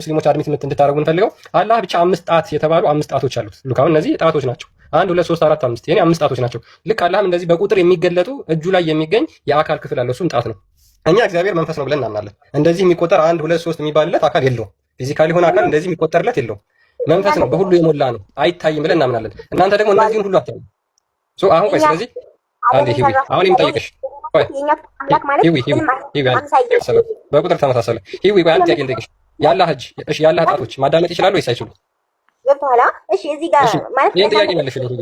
ሙስሊሞች አድሚት እንድታደርጉ እንፈልገው አላህ ብቻ 5 ጣት የተባሉ 5 ጣቶች አሉት። ሉክ አሁን እነዚህ ጣቶች ናቸው። 1 2 3 4 5 የኔ 5 ጣቶች ናቸው። ልክ አላህም እንደዚህ በቁጥር የሚገለጡ እጁ ላይ የሚገኝ የአካል ክፍል አለው። እሱም ጣት ነው። እኛ እግዚአብሔር መንፈስ ነው ብለን እናምናለን። እንደዚህ የሚቆጠር 1 2 3 የሚባልለት አካል የለውም። ፊዚካሊ ሆነ አካል እንደዚህ የሚቆጠርለት የለውም። መንፈስ ነው፣ በሁሉ የሞላ ነው፣ አይታይም ብለን እናምናለን። እናንተ ደግሞ እነዚህን ሁሉ አታዩ። አሁን ቆይ ስለዚህ አንዴ ሂዊ አሁን የምጠይቅሽ በቁጥር ተመሳሰለ። ሂዊ ቆይ አንድ ጥያቄ ልጠይቅሽ። ያላህ እጅ እሺ፣ ያላህ ጣቶች ማዳመጥ ይችላሉ ወይስ አይችሉም? ገብቶሃል? እሺ፣ እዚህ ጋር ማለት ይሄን ጥያቄ መልሽልኝ።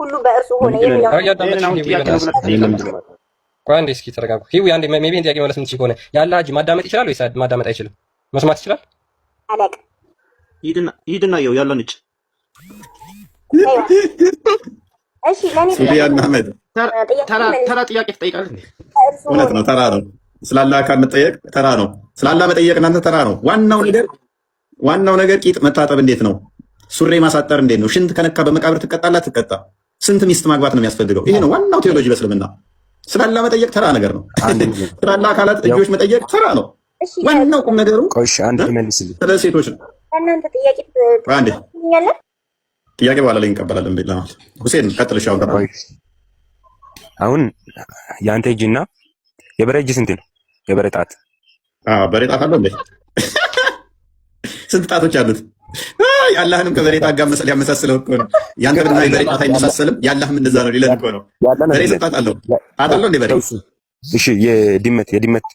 ሁሉ በእርሱ ሆነ የሚለው ቆይ አንዴ እስኪ ተረጋጉ። ሂዊ አንዴ ሜቢ ጥያቄ መለስ የምትችይ ከሆነ ያላህ እጅ ማዳመጥ ይችላል ወይስ ማዳመጥ አይችልም? መስማት ይችላል? አለቅ ሂድና ይኸው ያለን እጅ እሺ፣ ለኔ ሱፊያን አህመድ ተራ ጥያቄ ትጠይቃለህ እንዴ? እውነት ነው፣ ተራ ነው። ስላላ አካል መጠየቅ ተራ ነው። ስላላ መጠየቅ እናንተ ተራ ነው። ዋናው ነገር ቂጥ መታጠብ እንዴት ነው? ሱሬ ማሳጠር እንዴት ነው? ሽንት ከነካ በመቃብር ትቀጣላ ትቀጣ? ስንት ሚስት ማግባት ነው የሚያስፈልገው? ይሄ ነው ዋናው ቴዎሎጂ በእስልምና። ስላላ መጠየቅ ተራ ነገር ነው። ስላላ አካላት እጆች መጠየቅ ተራ ነው። ዋናው ቁም ነገሩ ስለ ሴቶች ነው። እናንተ ጥያቄ ጥያቄ በኋላ ላይ እንቀበላለን። ለማለት ሁሴን ቀጥልሽ። አሁን የአንተ እጅና የበሬ እጅ ስንት ነው? የበሬ ጣት በሬ ጣት አለው እንዴ? ስንት ጣቶች አሉት? የአላህንም ከበሬ ጣት ጋር ሊያመሳስለው እኮ ነው። ያንተ ብና የበሬ ጣት አይመሳሰልም። የአላህም እንደዛ ነው ሊለን እኮ ነው። በሬ ስንት ጣት አለው? ጣት አለው እንዴ በሬ? እሺ የድመት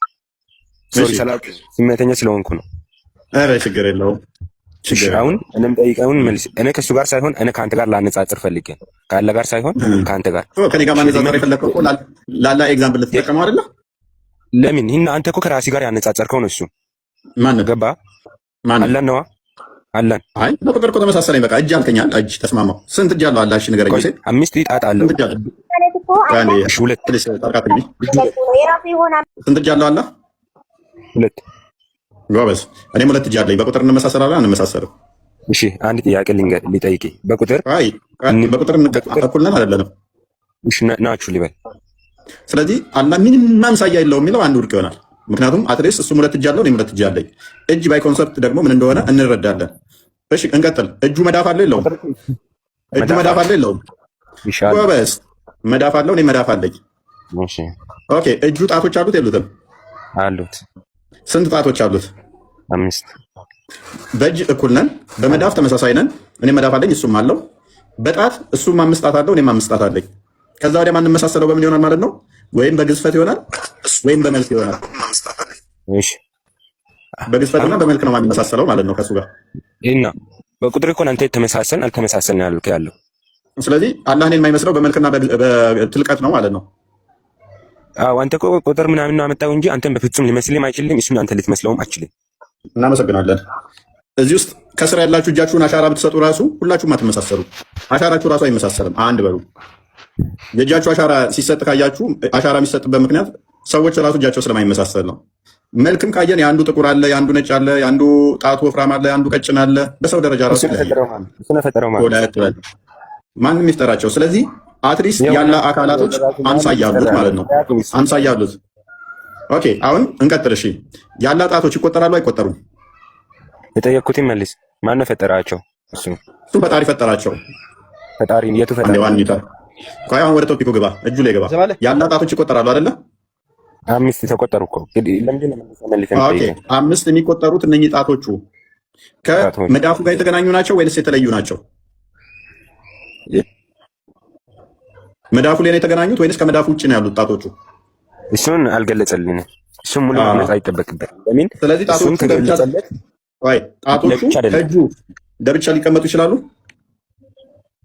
ሶሪ ሰላም ስሜተኛ ስለሆንኩ ነው። ኧረ ችግር የለውም። አሁን እኔም ጠይቀውን መልስ። እኔ ከሱ ጋር ሳይሆን እኔ ከአንተ ጋር ላነጻጽር ፈልጌ ካለ ጋር ሳይሆን ከአንተ ጋር ከኔ ጋር ማነጻጸር የፈለከው እኮ ላላ ኤግዛምፕል ልትጠቀመው አይደለ? ለምን ይሄን አንተ እኮ ከራሲ ጋር ያነጻጸርከው ነው። እሱ ማን ገባ? ማን አለን ነው አለን። አይ በቁጥር እኮ ተመሳሳይ። በቃ እጅ አልከኛል። እጅ ተስማማው። ስንት እጅ አለው አላህ? እሺ ንገረኝ። 5 ጣት አለው። ስንት እጅ አለው? ስንት እጅ አለው አላህ? 2 ጎበዝ። እኔም 2 እጅ አለኝ። በቁጥር እንመሳሰላለን አንመሳሰልም? እሺ አንድ ጥያቄ ሊጠይቅ በቁጥር እኩል ነን አይደለንም? እሺ ናችሁ ሊበል። ስለዚህ አላህ ምንም ማምሳያ የለውም የሚለው አንድ ውድቅ ይሆናል። ምክንያቱም አትሊስት እሱም 2 እጅ አለው እኔም 2 እጅ አለኝ። እጅ ባይ ኮንሰፕት ደግሞ ምን እንደሆነ እንረዳለን። እሺ እንቀጥል። እጁ መዳፍ አለው የለውም? እጁ መዳፍ አለው የለውም? ጎበዝ። መዳፍ አለው እኔም መዳፍ አለኝ። እሺ ኦኬ። እጁ ጣቶች አሉት የሉትም? አሉት። ስንት ጣቶች አሉት? 5። በእጅ እኩል ነን፣ በመዳፍ ተመሳሳይ ነን። እኔ መዳፍ አለኝ እሱም አለው። በጣት እሱም 5 ጣት አለው እኔም 5 ጣት አለኝ። ከዛ ወዲያ ማንመሳሰለው በምን ይሆናል ማለት ነው? ወይም በግዝፈት ይሆናል ወይም በመልክ ይሆናል። እሺ በግዝፈትና በመልክ ነው ማንመሳሰለው ማለት ነው ከሱ ጋር እና በቁጥር እኮ አንተ ተመሳሰልን አልተመሳሰልን ያለው። ስለዚህ አላህ እኔን የማይመስለው በመልክና በትልቀት ነው ማለት ነው። አንተ እኮ ቁጥር ምናምን ነው አመጣው እንጂ አንተን በፍጹም ሊመስልም አይችልም። እሱን አንተ ልትመስለውም አትችልም። እናመሰግናለን። እዚህ ውስጥ ከስራ ያላችሁ እጃችሁን አሻራ ብትሰጡ ራሱ ሁላችሁም አትመሳሰሉ። አሻራችሁ ራሱ አይመሳሰልም። አንድ በሉ። የእጃችሁ አሻራ ሲሰጥ ካያችሁ አሻራ የሚሰጥበት ምክንያት ሰዎች ራሱ እጃቸው ስለማይመሳሰል ነው። መልክም ካየን የአንዱ ጥቁር አለ፣ የአንዱ ነጭ አለ፣ የአንዱ ጣቱ ወፍራም አለ፣ የአንዱ ቀጭን አለ። በሰው ደረጃ ራሱ ማንም ይፍጠራቸው። ስለዚህ አትሊስት ያለ አካላቶች አምሳያ አሉት ማለት ነው። አምሳያ አሉት። ኦኬ አሁን እንቀጥል። እሺ ያለ ጣቶች ይቆጠራሉ አይቆጠሩም? የጠየቅኩትን መልስ። ማን ነው ፈጠራቸው? እሱ ፈጣሪ ፈጠራቸው። ፈጣሪ የቱ ፈጣሪ? ቆይ አሁን ወደ ቶፒኩ ግባ፣ እጁ ላይ ግባ። ያለ ጣቶች ይቆጠራሉ አይደለ? 5 ተቆጠሩ እኮ። ለምንድን ነው መልስ? ኦኬ 5 የሚቆጠሩት እነኚህ ጣቶቹ ከመዳፉ ጋር የተገናኙ ናቸው ወይስ የተለዩ ናቸው? መዳፉ ላይ ነው የተገናኙት ወይስ ከመዳፉ ውጭ ነው ያሉት ጣቶቹ? እሱን አልገለጸልንም። እሱን ሙሉ ማመጣ አይጠበቅበትም። ለምን? ስለዚህ ጣቶቹ ከእጁ ለብቻ ሊቀመጡ ይችላሉ?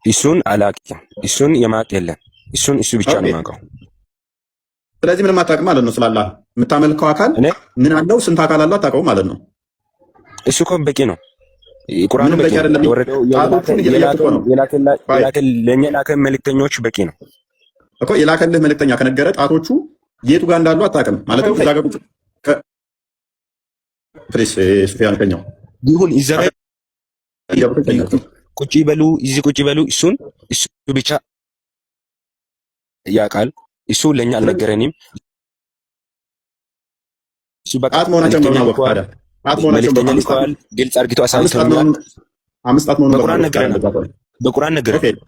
እሱን አላውቅም። እሱን የማቅ የለም። እሱ ብቻ ነው የማውቀው። ስለዚህ ምንም አታውቅም ማለት ነው። ስላላ የምታመልከው አካል ምን አለው? ስንት አካል አለው አታውቀውም ማለት ነው። እሱ እኮ በቂ ነው። ቁርአኑ በቂ አይደለም። ለእኛ የላከ መልእክተኞች በቂ ነው እኮ። የላከልህ መልእክተኛ ከነገረ ጣቶቹ የቱ ጋር እንዳሉ አታውቅም ማለት ነው። ከዛ ገቡት ፕሪስ ሱፊያን ከኛው ይሁን ይዘራ ቁጭ ይበሉ፣ እዚህ ቁጭ ይበሉ። እሱ ብቻ ያውቃል። እሱ ለኛ አልነገረንም። እሱ በቃ ጣት መሆናቸውን በማወቅ ታዲያ ጣት መሆናቸው መልእክተኛ ልከዋል። ግልጽ አድርጊቶ አሳይተውኛል። አምስት ጣት መሆኑ በቁርአን ነገረን።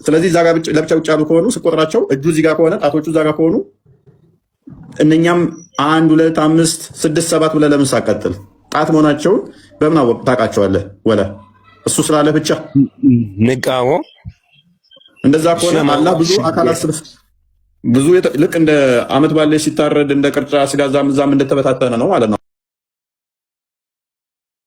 ስለዚህ እዛ ጋር ለብቻ ውጭ ያሉ ከሆኑ ስቆጥራቸው እጁ እዚህ ጋር ከሆነ ጣቶቹ እዛ ጋር ከሆኑ እነኛም 1 2 5 6 7 ብለህ ለምን ሳቀጥል ጣት መሆናቸውን በምን አወቅ ታውቃቸዋለህ? ወለ እሱ ስላለ ብቻ ንቃዎ። እንደዛ ከሆነ አላህ ብዙ አካላት ብዙ ልክ እንደ አመት ባለ ሲታረድ እንደ ቅርጫ ስጋ ዛም እንደተበታተነ ነው ማለት ነው።